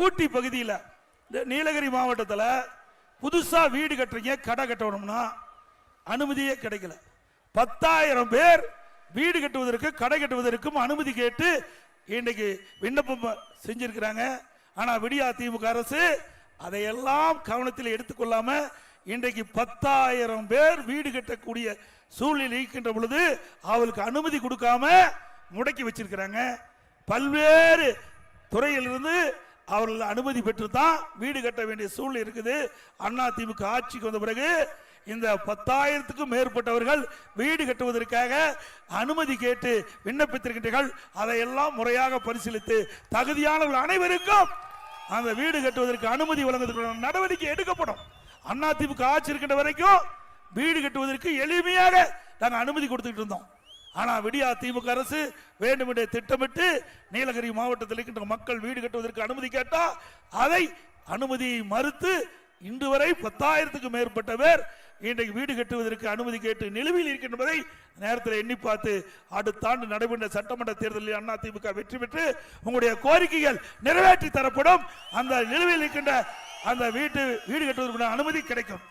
ஊட்டி பகுதியில் நீலகிரி மாவட்டத்தில் புதுசா வீடு கட்டுறீங்க, கடை கட்டணும்னா அனுமதியே கிடைக்கல. 10,000 பேர் வீடு கட்டுவதற்கு கடை கட்டுவதற்கும் அனுமதி கேட்டு இன்றைக்கு விண்ணப்பம் செஞ்சிருக்கிறாங்க. ஆனா விடியா திமுக அரசு அதையெல்லாம் கவனத்தில் எடுத்துக்கொள்ளாம இன்றைக்கு 10,000 பேர் வீடு கட்டக்கூடிய சூழ்நிலை இருக்கின்ற பொழுது அவளுக்கு அனுமதி கொடுக்காம முடக்கி வச்சிருக்கிறாங்க. பல்வேறு துறையிலிருந்து அவர்கள் அனுமதி பெற்று தான் வீடு கட்ட வேண்டிய சூழ்நிலை இருக்குது. அண்ணா திமுக ஆட்சிக்கு வந்த பிறகு இந்த 10,000க்கும் மேற்பட்டவர்கள் வீடு கட்டுவதற்காக அனுமதி கேட்டு விண்ணப்பித்திருக்கின்றீர்கள். அதையெல்லாம் முறையாக பரிசீலித்து தகுதியானவர்கள் அனைவருக்கும் அந்த வீடு கட்டுவதற்கு அனுமதி வழங்குவதற்கு நடவடிக்கை எடுக்கப்படும். அண்ணா திமுக ஆட்சி இருக்கின்ற வரைக்கும் வீடு கட்டுவதற்கு எளிமையாக நாங்கள் அனுமதி கொடுத்துட்டு இருந்தோம். ஆனா விடியா திமுக அரசு வேண்டுமென்றே திட்டமிட்டு நீலகிரி மாவட்டத்தில் இருக்கின்ற மக்கள் வீடு கட்டுவதற்கு அனுமதி கேட்டா அதை அனுமதியை மறுத்து இன்று வரை 10,000க்கும் மேற்பட்ட பேர் இன்றைக்கு வீடு கட்டுவதற்கு அனுமதி கேட்டு நிலுவையில் இருக்கின்றதை நேரத்தில் எண்ணி பார்த்து அடுத்த ஆண்டு நடைபெற்ற சட்டமன்ற தேர்தலில் அண்ணா திமுக வெற்றி பெற்று உங்களுடைய கோரிக்கைகள் நிறைவேற்றி தரப்படும். அந்த நிலுவையில் இருக்கின்ற அந்த வீடு கட்டுவதற்கான அனுமதி கிடைக்கும்.